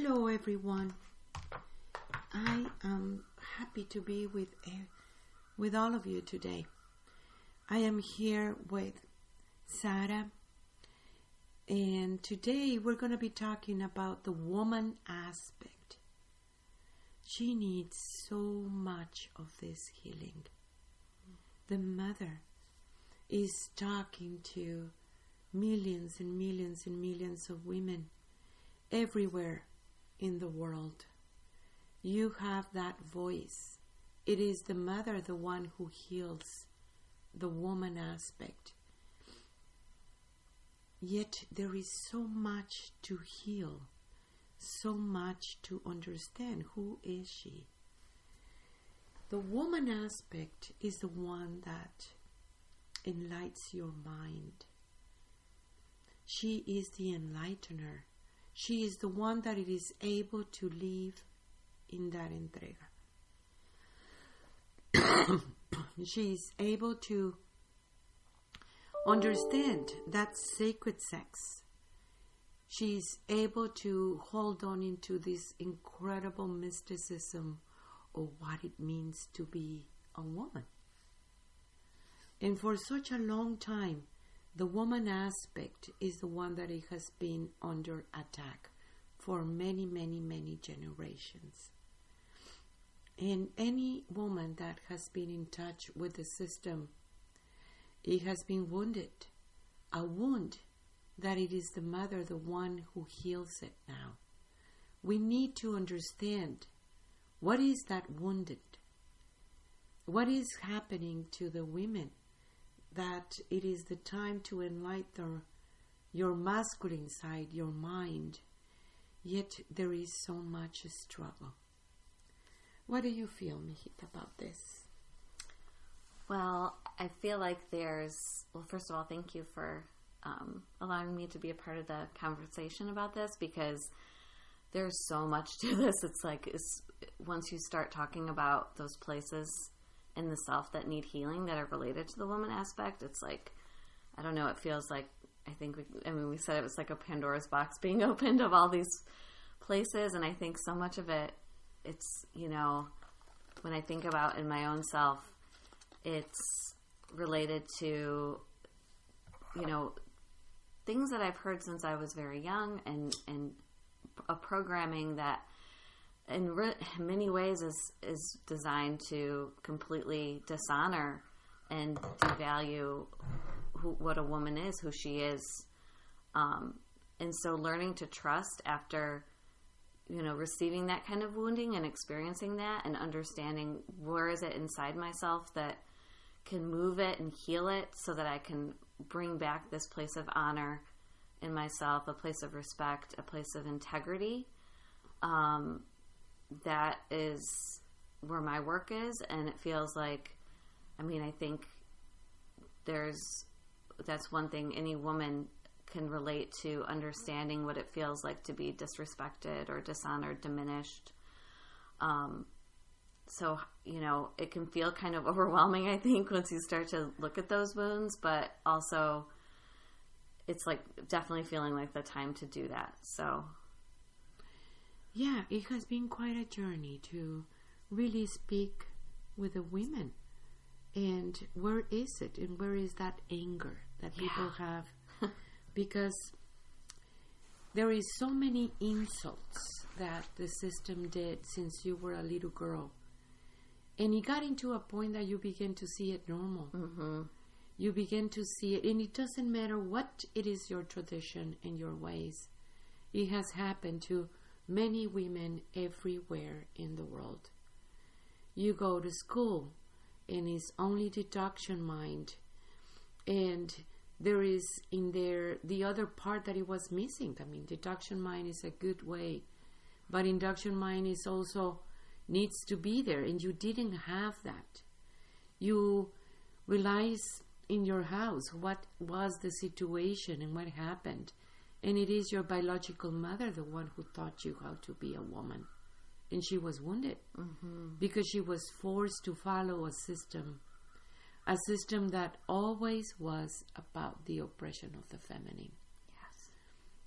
Hello everyone. I am happy to be with all of you today. I am here with Sarah, and today we're going to be talking about the woman aspect. She needs so much of this healing. The mother is talking to millions and millions and millions of women everywhere in the world. You have that voice. It is the mother, the one who heals the woman aspect. Yet there is so much to heal, so much to understand. Who is she? The woman aspect is the one that enlightens your mind. She is the enlightener. She is the one that it is able to live in that entrega. She is able to understand that sacred sex. She is able to hold on into this incredible mysticism of what it means to be a woman. And for such a long time, the woman aspect is the one that it has been under attack for many, many, many generations. And any woman that has been in touch with the system, it has been wounded. A wound that it is the mother, the one who heals it now. We need to understand what is that wounded. What is happening to the women? That it is the time to enlighten your masculine side, your mind. Yet there is so much struggle. What do you feel, Mijita, about this? Well, I feel like first of all, thank you for allowing me to be a part of the conversation about this, because there's so much to this. It's like once you start talking about those places in the self that need healing that are related to the woman aspect, it's like, I don't know, it feels like, we said it was like a Pandora's box being opened of all these places, and I think so much of it, it's, when I think about in my own self, it's related to, things that I've heard since I was very young, and a programming that in many ways is designed to completely dishonor and devalue what a woman is, who she is. And so learning to trust after, receiving that kind of wounding and experiencing that and understanding where is it inside myself that can move it and heal it so that I can bring back this place of honor in myself, a place of respect, a place of integrity. That is where my work is, and it feels like, I think that's one thing any woman can relate to, understanding what it feels like to be disrespected or dishonored, diminished. So, it can feel kind of overwhelming, I think, once you start to look at those wounds, but also it's like definitely feeling like the time to do that. So yeah, it has been quite a journey to really speak with the women. And where is it? And where is that anger that people have? Because there is so many insults that the system did since you were a little girl. And it got into a point that you begin to see it normal. Mm-hmm. You begin to see it. And it doesn't matter what it is, your tradition and your ways. It has happened to many women everywhere in the world. You go to school and it's only deduction mind, and there is in there the other part that it was missing. Deduction mind is a good way, but induction mind is also needs to be there, and you didn't have that. You realize in your house what was the situation and what happened. And it is your biological mother, the one who taught you how to be a woman. And she was wounded because she was forced to follow a system that always was about the oppression of the feminine. Yes.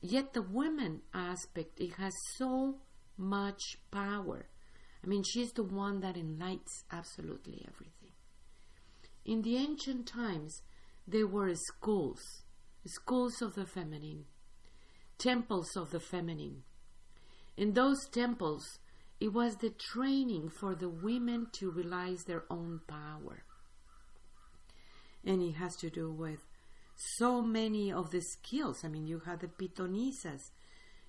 Yet the women aspect, it has so much power. I mean, she's the one that enlightens absolutely everything. In the ancient times, there were schools of the feminine, temples of the feminine. In those temples, it was the training for the women to realize their own power. And it has to do with so many of the skills. I mean, you have the pitonisas,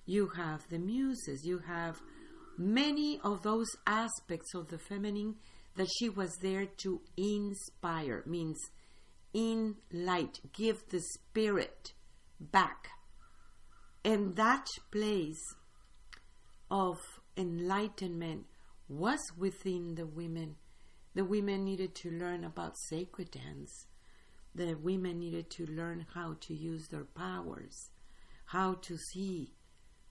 you have the muses, you have many of those aspects of the feminine that she was there to inspire, means enlight, give the spirit back. And that place of enlightenment was within the women. The women needed to learn about sacred dance. The women needed to learn how to use their powers, how to see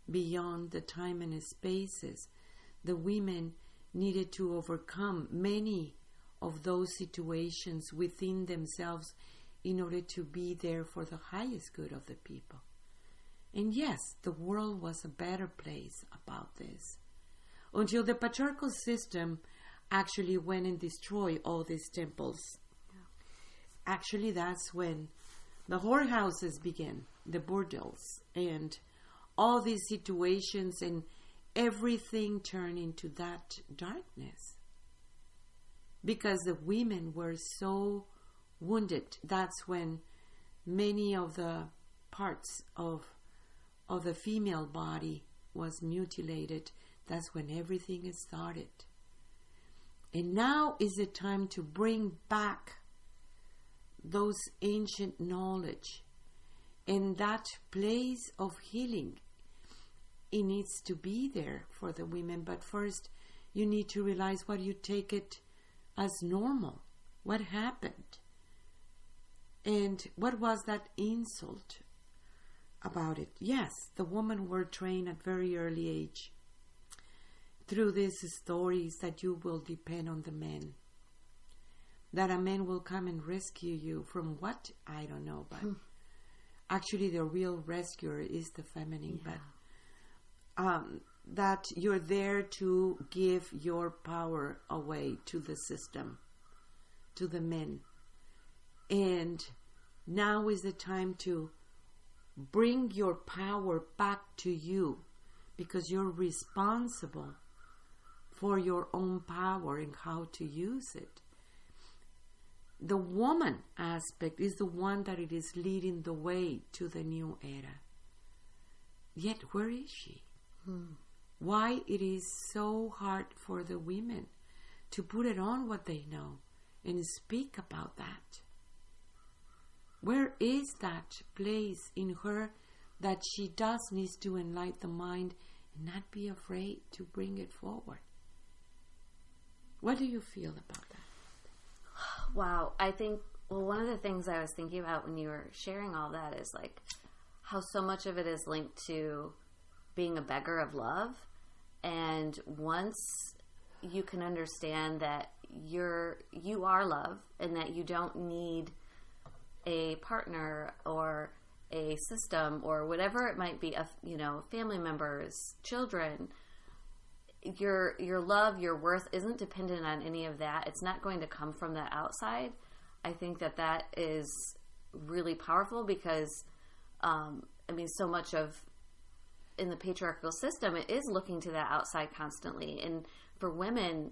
beyond the time and spaces. The women needed to overcome many of those situations within themselves in order to be there for the highest good of the people. And yes, the world was a better place about this, until the patriarchal system actually went and destroyed all these temples. Actually, that's when the whorehouses began, the bordels, and all these situations, and everything turned into that darkness. Because the women were so wounded. That's when many of the parts of the female body was mutilated. That's when everything started. And now is the time to bring back those ancient knowledge, and that place of healing. It needs to be there for the women, but first you need to realize what you take it as normal. What happened? And what was that insult about it? Yes, the women were trained at very early age through these stories that you will depend on the men. That a man will come and rescue you from what? I don't know, but actually the real rescuer is the feminine. Yeah. But that you're there to give your power away to the system, to the men. And now is the time to bring your power back to you, because you're responsible for your own power and how to use it. The woman aspect is the one that it is leading the way to the new era. Yet, where is she? Why it is so hard for the women to put it on what they know and speak about that? Where is that place in her that she does need to enlighten the mind and not be afraid to bring it forward? What do you feel about that? Wow. I think, well, one of the things I was thinking about when you were sharing all that is like how so much of it is linked to being a beggar of love. And once you can understand that you are love and that you don't need a partner or a system or whatever it might be, family members, children, your love, your worth isn't dependent on any of that. It's not going to come from the outside. I think that is really powerful because, so much of in the patriarchal system, it is looking to that outside constantly. And for women,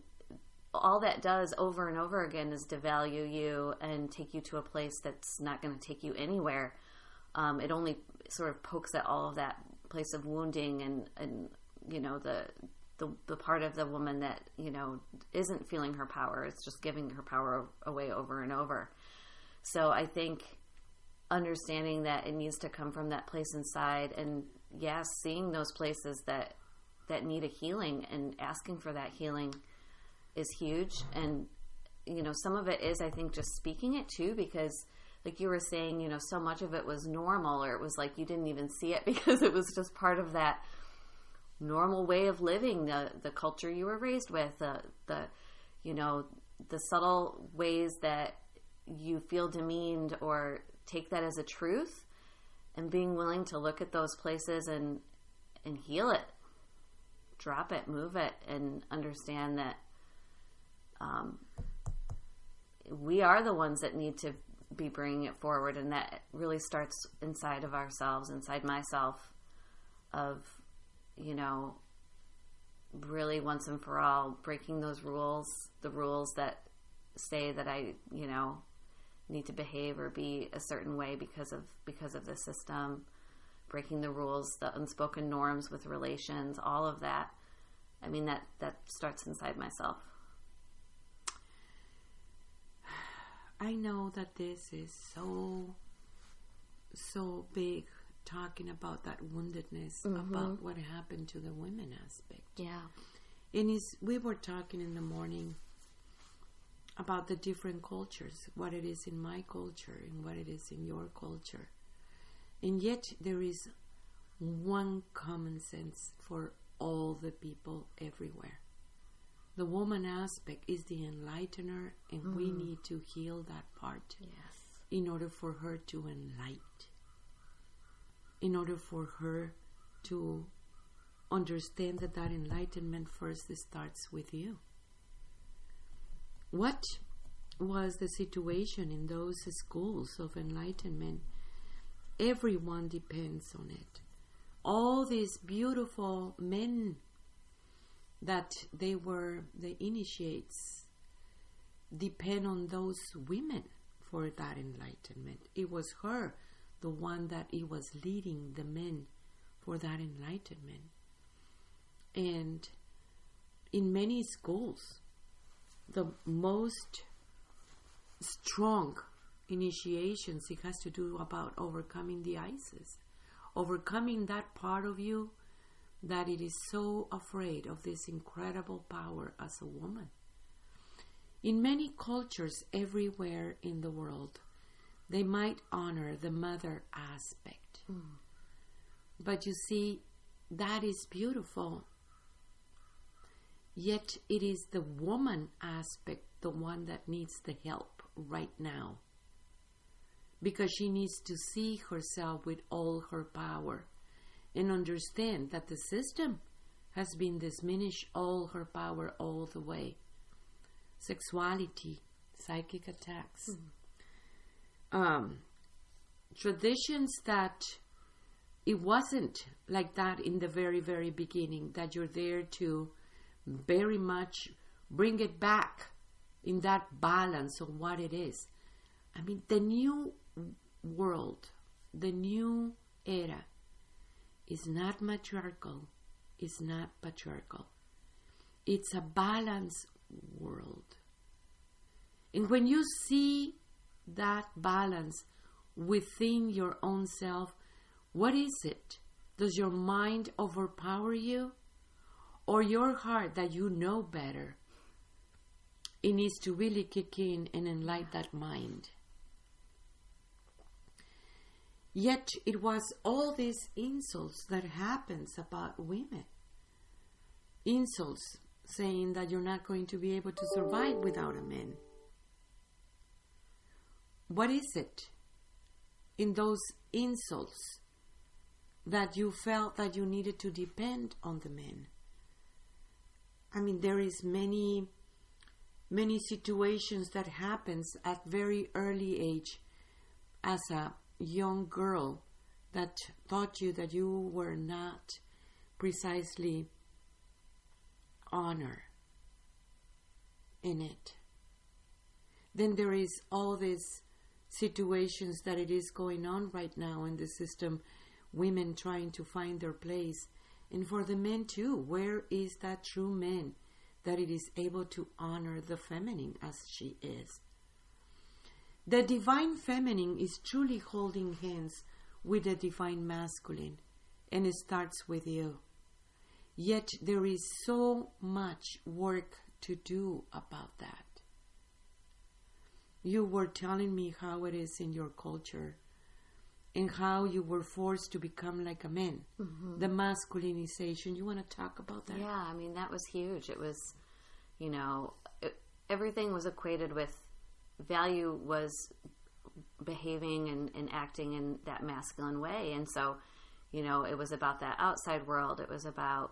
all that does over and over again is devalue you and take you to a place that's not going to take you anywhere. It only sort of pokes at all of that place of wounding and the part of the woman that, isn't feeling her power. It's just giving her power away over and over. So I think understanding that it needs to come from that place inside, and seeing those places that need a healing and asking for that healing is huge. And, some of it is, I think, just speaking it too, because like you were saying, so much of it was normal, or it was like you didn't even see it because it was just part of that normal way of living, the culture you were raised with, the subtle ways that you feel demeaned or take that as a truth, and being willing to look at those places and heal it, drop it, move it, and understand that we are the ones that need to be bringing it forward, and that really starts inside of ourselves, inside myself, of, you know, really once and for all breaking those rules, the rules that say that I, you know, need to behave or be a certain way because of the system, breaking the rules, the unspoken norms with relations, all of that. I mean, that starts inside myself. I know that this is so big, talking about that woundedness, about what happened to the women aspect. Yeah. And we were talking in the morning about the different cultures, what it is in my culture and what it is in your culture. And yet there is one common sense for all the people everywhere. The woman aspect is the enlightener, and we need to heal that part in order for her to enlighten, in order for her to understand that enlightenment first starts with you. What was the situation in those schools of enlightenment? Everyone depends on it. All these beautiful men that they were the initiates depend on those women for that enlightenment. It was her, the one that it was leading the men for that enlightenment. And in many schools, the most strong initiations, it has to do about overcoming the ISIS, overcoming that part of you that it is so afraid of this incredible power as a woman. In many cultures everywhere in the world, they might honor the mother aspect. But you see, that is beautiful. Yet it is the woman aspect, the one that needs the help right now. Because she needs to see herself with all her power and understand that the system has been diminished all her power all the way. Sexuality, psychic attacks, traditions that it wasn't like that in the very, very beginning, that you're there to very much bring it back in that balance of what it is. I mean, the new world, the new era is not matriarchal, it's not patriarchal. It's a balanced world. And when you see that balance within your own self, what is it? Does your mind overpower you? Or your heart that you know better? It needs to really kick in and enlighten that mind. Yet it was all these insults that happens about women. Insults saying that you're not going to be able to survive without a man. What is it in those insults that you felt that you needed to depend on the men? I mean, there is many situations that happens at very early age as a young girl that taught you that you were not precisely honor in it. Then there is all these situations that it is going on right now in the system, women trying to find their place. And for the men too, where is that true man that it is able to honor the feminine as she is? The divine feminine is truly holding hands with the divine masculine, and it starts with you. Yet there is so much work to do about that. You were telling me how it is in your culture and how you were forced to become like a man. The masculinization. You want to talk about that? Yeah, I mean, that was huge. It was, you know, everything was equated with value was behaving and acting in that masculine way. And so, you know, it was about that outside world. It was about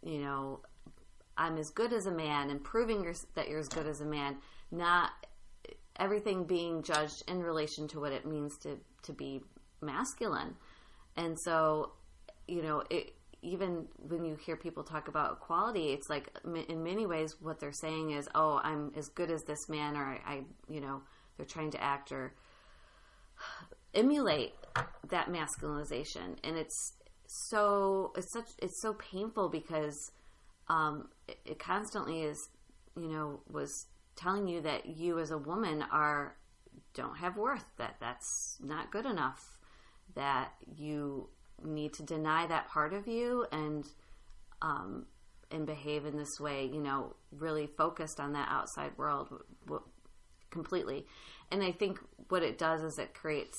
I'm as good as a man, and proving that you're as good as a man, not everything being judged in relation to what it means to be masculine. And so, even when you hear people talk about equality, it's like in many ways what they're saying is, oh, I'm as good as this man, or they're trying to act or emulate that masculinization. And it's so painful because it constantly is, was telling you that you as a woman don't have worth, that's not good enough, that you need to deny that part of you and behave in this way, really focused on that outside world completely. And I think what it does is it creates,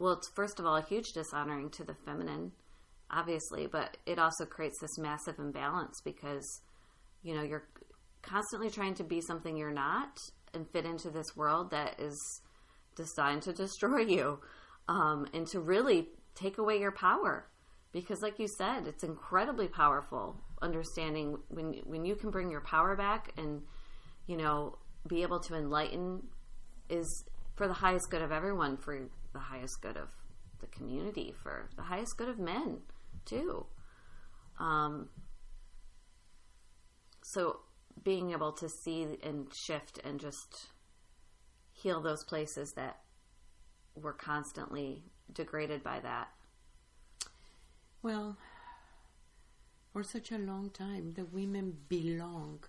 it's first of all a huge dishonoring to the feminine, obviously, but it also creates this massive imbalance because, you're constantly trying to be something you're not and fit into this world that is designed to destroy you, and to really take away your power. Because like you said, it's incredibly powerful understanding when you can bring your power back and, be able to enlighten is for the highest good of everyone, for the highest good of the community, for the highest good of men too. So being able to see and shift and just heal those places that were constantly degraded by that. Well, for such a long time, the women belong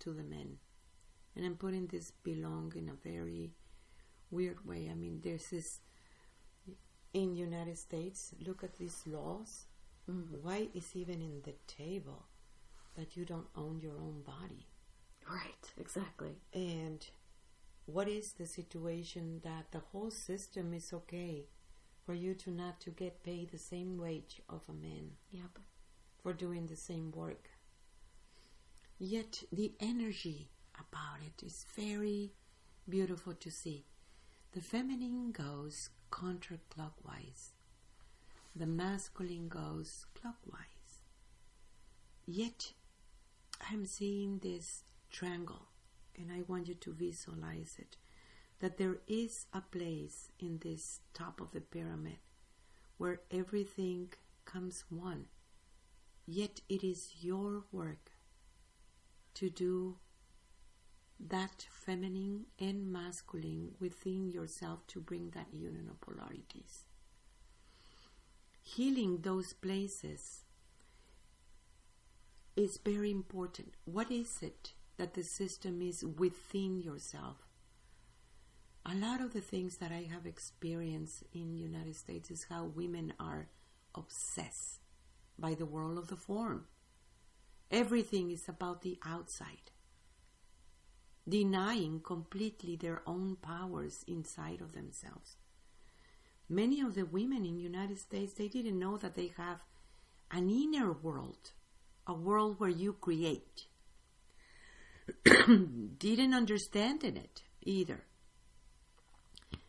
to the men. And I'm putting this belong in a very weird way. I mean, there's this, in the United States, look at these laws. Mm-hmm. Why is even in the table that you don't own your own body? Right, exactly. And what is the situation that the whole system is okay for you to get paid the same wage of a man? Yep. For doing the same work. Yet the energy about it is very beautiful to see. The feminine goes counterclockwise. The masculine goes clockwise. Yet I'm seeing this triangle, and I want you to visualize it, that there is a place in this top of the pyramid where everything comes one. Yet it is your work to do that feminine and masculine within yourself to bring that union of polarities. Healing those places is very important. What is it that the system is within yourself? A lot of the things that I have experienced in the United States is how women are obsessed by the world of the form. Everything is about the outside, denying completely their own powers inside of themselves. Many of the women in the United States, they didn't know that they have an inner world, a world where you create. Didn't understand it either.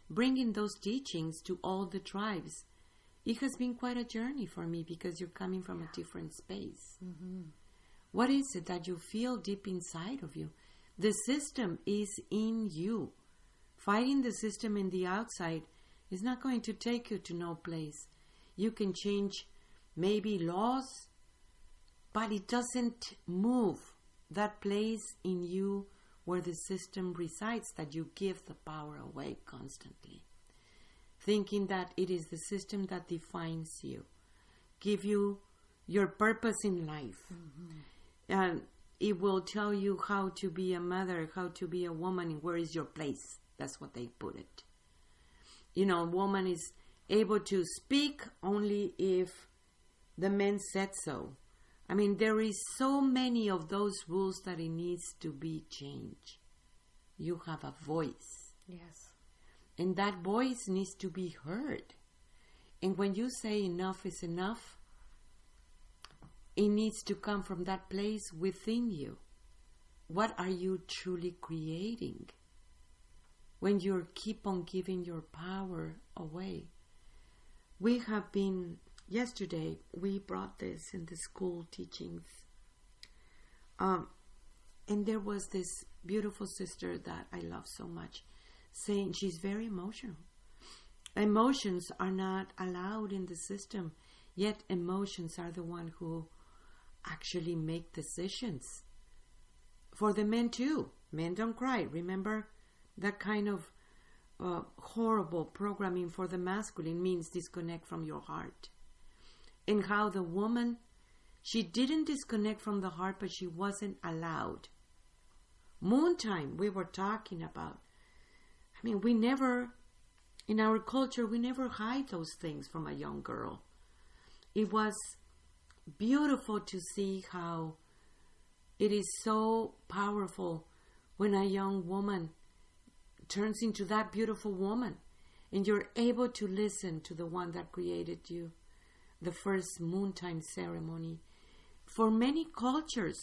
Bringing those teachings to all the tribes, it has been quite a journey for me because you're coming from a different space. Mm-hmm. What is it that you feel deep inside of you? The system is in you. Fighting the system in the outside is not going to take you to no place. You can change maybe laws, but it doesn't move that place in you where the system resides, that you give the power away constantly. Thinking that it is the system that defines you, give you your purpose in life. Mm-hmm. And it will tell you how to be a mother, how to be a woman, and where is your place. That's what they put it. A woman is able to speak only if the men said so. I mean, there is so many of those rules that it needs to be changed. You have a voice. Yes. And that voice needs to be heard. And when you say enough is enough, it needs to come from that place within you. What are you truly creating when you keep on giving your power away? We have been, yesterday, we brought this in the school teachings And there was this beautiful sister that I love so much, saying she's very emotional. Emotions are not allowed in the system, yet emotions are the one who actually make decisions. For the men too. Men don't cry. Remember that kind of horrible programming for the masculine means disconnect from your heart. And how the woman, she didn't disconnect from the heart, but she wasn't allowed. Moontime, we were talking about. I mean, we never, in our culture, we never hide those things from a young girl. It was beautiful to see how it is so powerful when a young woman turns into that beautiful woman and you're able to listen to the one that created you. The first moontime ceremony. For many cultures,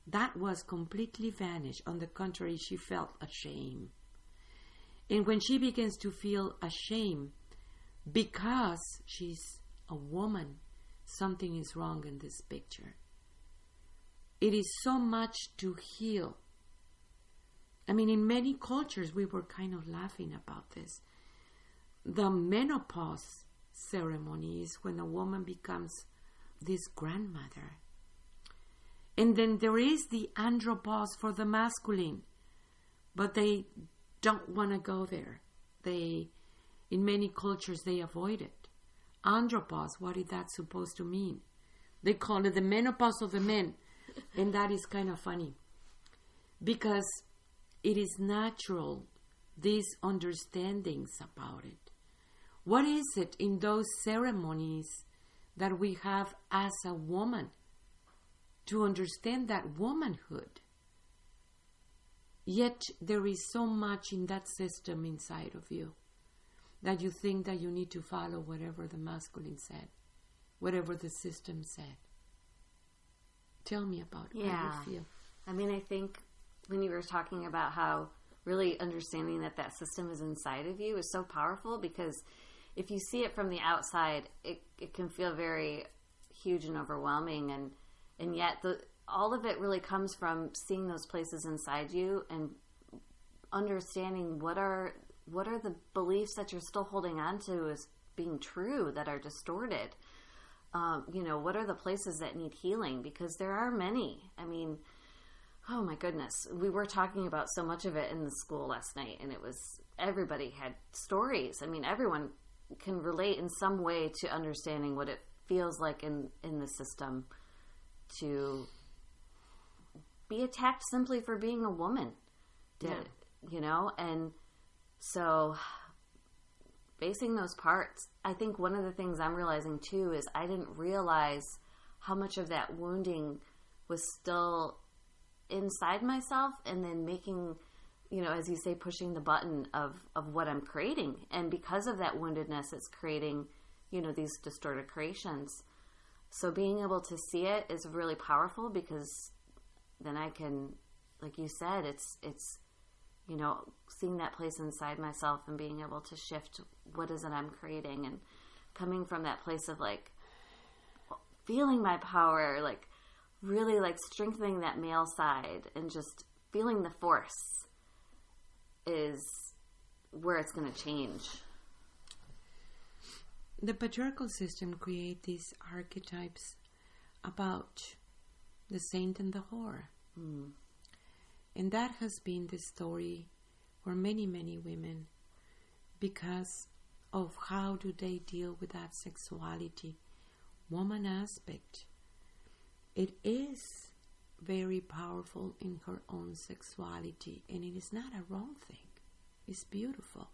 that was completely vanished. On the contrary, she felt ashamed. And when she begins to feel ashamed because she's a woman, something is wrong in this picture. It is so much to heal. I mean, in many cultures, we were kind of laughing about this. The menopause ceremony is when a woman becomes this grandmother. And then there is the andropause for the masculine, but they don't want to go there. In many cultures, they avoid it. Andropause, what is that supposed to mean? They call it the menopause of the men. And that is kind of funny. Because it is natural, these understandings about it. What is it in those ceremonies that we have as a woman to understand that womanhood? Yet there is so much in that system inside of you that you think that you need to follow whatever the masculine said, whatever the system said. Tell me about how you feel. I mean, I think when you were talking about how really understanding that system is inside of you is so powerful, because if you see it from the outside, it can feel very huge and overwhelming, and yet all of it really comes from seeing those places inside you and understanding what are the beliefs that you're still holding on to as being true that are distorted. What are the places that need healing? Because there are many. I mean, oh my goodness. We were talking about so much of it in the school last night, and it was, everybody had stories. I mean, everyone can relate in some way to understanding what it feels like in the system to be attacked simply for being a woman. And so facing those parts, I think one of the things I'm realizing too is I didn't realize how much of that wounding was still inside myself, and then making, as you say, pushing the button of what I'm creating. And because of that woundedness, it's creating, these distorted creations. So being able to see it is really powerful, because then I can, like you said, it's seeing that place inside myself and being able to shift what is it I'm creating, and coming from that place of like feeling my power, like really like strengthening that male side and just feeling the force is where it's going to change. The patriarchal system creates these archetypes about the saint and the whore. Mm. And that has been the story for many, many women, because of how do they deal with that sexuality, woman aspect. It is very powerful in her own sexuality, and it is not a wrong thing. It's beautiful.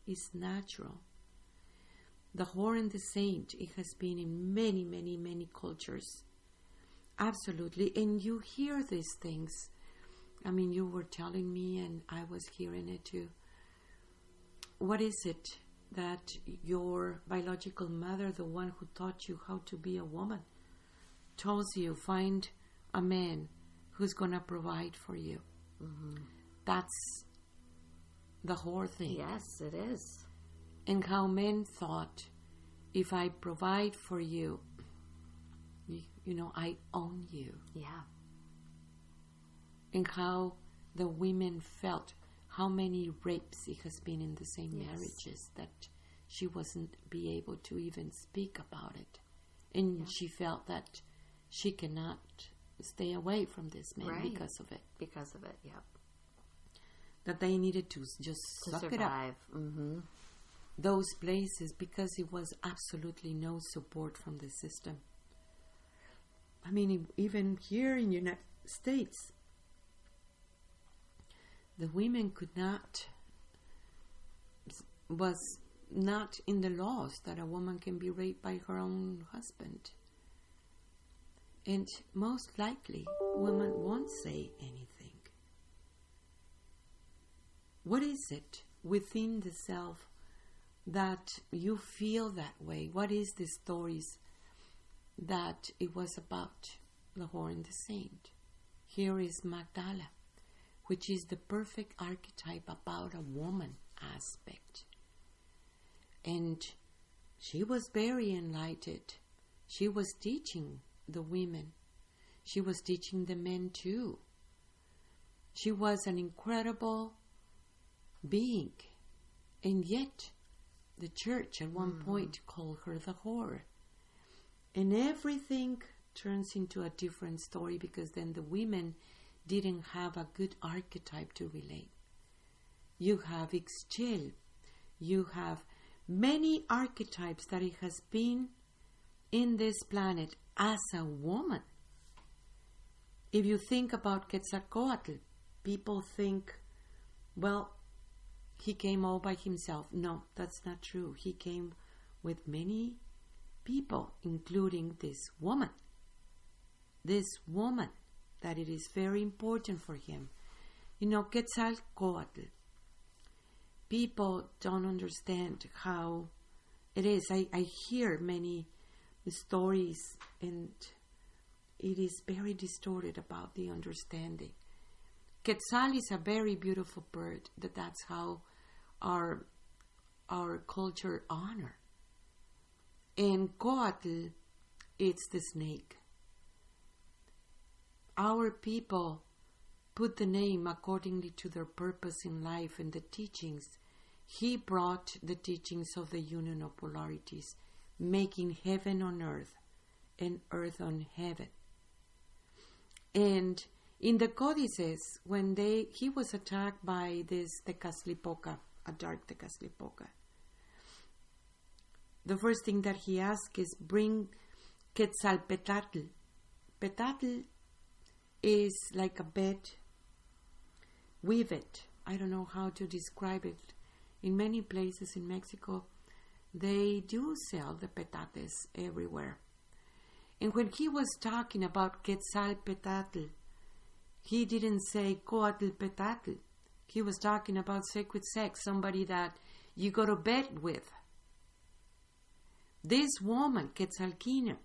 It's natural. The whore and the saint, it has been in many, many, many cultures. Absolutely. And you hear these things. I mean, you were telling me, and I was hearing it too. What is it that your biological mother, the one who taught you how to be a woman, tells you, find a man who's going to provide for you? Mm-hmm. That's the whore thing. Yes, it is. And how men thought, if I provide for you, I own you. Yeah. and how the women felt, how many rapes it has been in the same marriages, that she wasn't be able to even speak about it. And she felt that she cannot stay away from this man because of it. Because of it, That they needed to just suck survive. It up. Mm-hmm. Those places, because it was absolutely no support from the system. I mean, even here in the United States, the women was not in the laws that a woman can be raped by her own husband. And most likely, women won't say anything. What is it within the self that you feel that way? What is the stories that it was about the whore and the saint? Here is Magdala, which is the perfect archetype about a woman aspect. And she was very enlightened. She was teaching the women. She was teaching the men too. She was an incredible being. And yet, the church at one point called her the whore. And everything turns into a different story, because then the women didn't have a good archetype to relate. You have Ixchel. You have many archetypes that it has been in this planet as a woman. If you think about Quetzalcoatl, people think, well, he came all by himself. No, that's not true. He came with many people, including this woman. This woman, that it is very important for him. You know, Quetzalcoatl, people don't understand how it is. I hear many stories, and it is very distorted about the understanding. Quetzal is a very beautiful bird. That's how our culture honor. And Coatl, it's the snake. Our people put the name accordingly to their purpose in life and the teachings. He brought the teachings of the union of polarities, making heaven on earth and earth on heaven. And in the codices, when he was attacked by this Tecazlipoca, a dark Tecazlipoca, the first thing that he asked is, bring Quetzalpetatl. Petatl is like a bed. Weave it. I don't know how to describe it. In many places in Mexico, they do sell the petates everywhere. And when he was talking about Quetzalpetatl, he didn't say Coatl-Petatl. He was talking about sacred sex, somebody that you go to bed with. This woman, Quetzalquina,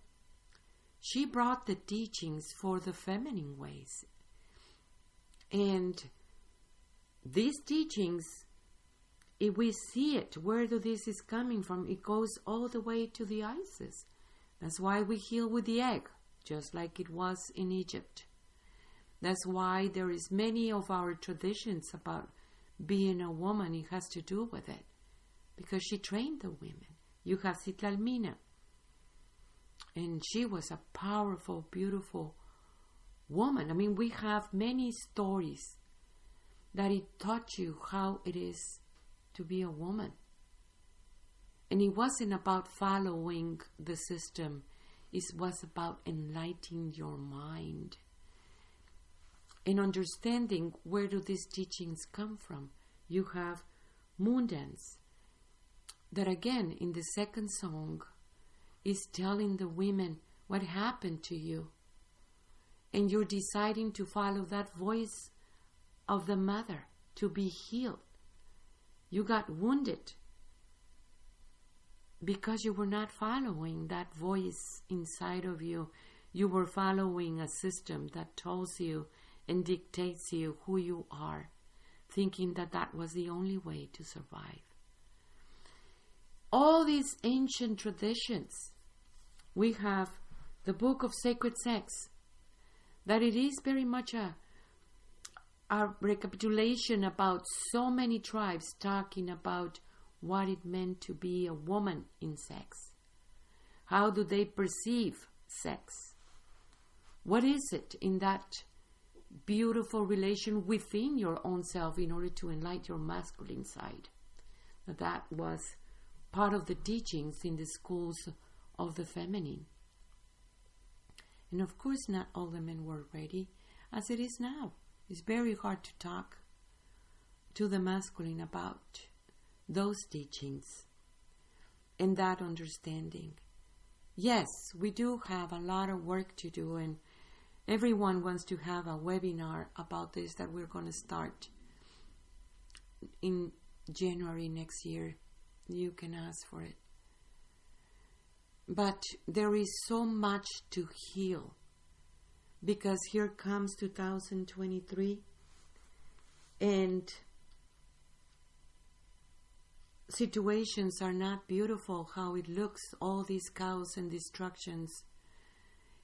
she brought the teachings for the feminine ways. And these teachings, if we see it, where this is coming from, it goes all the way to the Isis. That's why we heal with the egg, just like it was in Egypt. That's why there is many of our traditions about being a woman. It has to do with it, because she trained the women. You have Citlalmina, and she was a powerful, beautiful woman. I mean, we have many stories that it taught you how it is to be a woman. And it wasn't about following the system. It was about enlightening your mind and understanding where do these teachings come from. You have Moondance, that again, in the second song, is telling the women what happened to you. And you're deciding to follow that voice of the mother to be healed. You got wounded because you were not following that voice inside of you. You were following a system that tells you and dictates you who you are, thinking that that was the only way to survive. All these ancient traditions, we have the book of sacred sex, that it is very much a recapitulation about so many tribes talking about what it meant to be a woman in sex. How do they perceive sex? What is it in that beautiful relation within your own self in order to enlighten your masculine side? That was part of the teachings in the schools of the feminine. And of course, not all the men were ready, as it is now. It's very hard to talk to the masculine about those teachings and that understanding. Yes, we do have a lot of work to do, and everyone wants to have a webinar about this that we're going to start in January next year. You can ask for it. But there is so much to heal, because here comes 2023 and situations are not beautiful how it looks, all these chaos and destructions,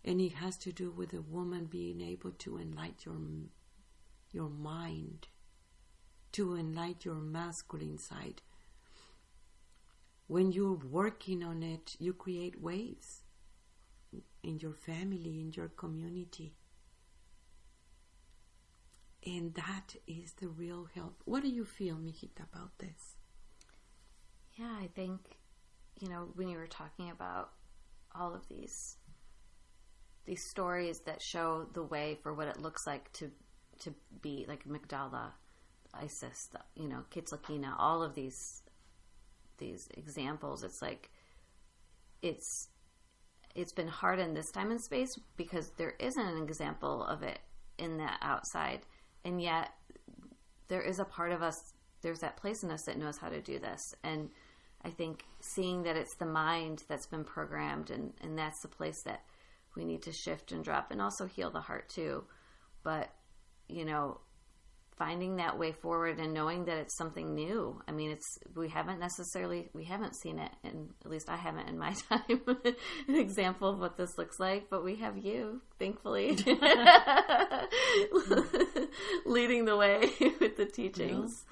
and it has to do with a woman being able to enlighten your mind, to enlighten your masculine side. When you're working on it, you create waves in your family, in your community. And that is the real help. What do you feel, Mijita, about this? Yeah, I think, when you were talking about all of these stories that show the way for what it looks like to be like Magdala, Isis, Kitzlakina, all of these examples, it's like it's been hard in this time and space because there isn't an example of it in the outside, and yet there is a part of us, there's that place in us that knows how to do this. And I think seeing that it's the mind that's been programmed, and that's the place that we need to shift and drop, and also heal the heart too. But finding that way forward and knowing that it's something new. I mean, we haven't seen it, and at least I haven't in my time, an example of what this looks like, but we have you, thankfully, leading the way with the teachings.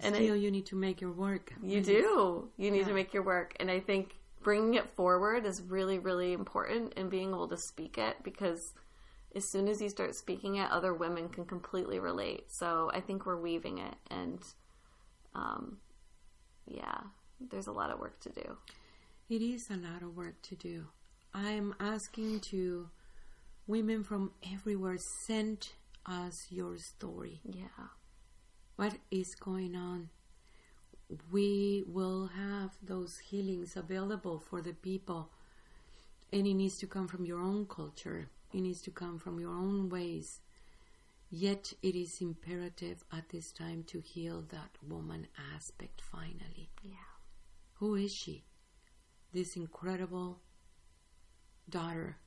And still, you need to make your work. You do. You need to make your work. And I think bringing it forward is really, really important, and being able to speak it, because as soon as you start speaking it, other women can completely relate. So I think we're weaving it, and there's a lot of work to do. It is a lot of work to do. I'm asking to women from everywhere, send us your story. Yeah. What is going on? We will have those healings available for the people, and it needs to come from your own culture. It needs to come from your own ways. Yet it is imperative at this time to heal that woman aspect finally. Yeah. Who is she? This incredible daughter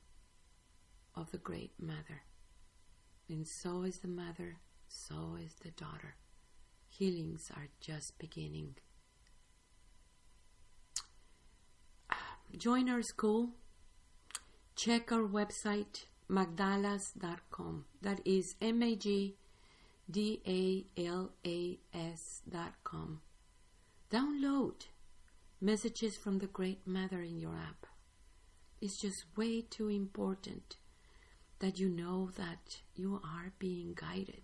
of the great mother. And so is the mother, so is the daughter. Healings are just beginning. Join our school. Check our website, magdalas.com. That is MAGDALAS.com. Download messages from the Great Mother in your app. It's just way too important that you know that you are being guided.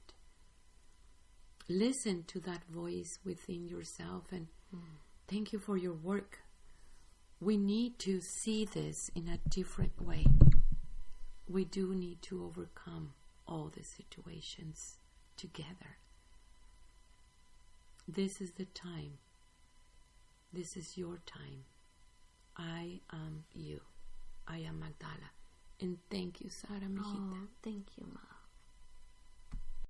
Listen to that voice within yourself, and thank you for your work. We need to see this in a different way. We do need to overcome all the situations together. This is the time. This is your time. I am you. I am Magdala. And thank you, Sara, mijita. Oh, thank you, Ma.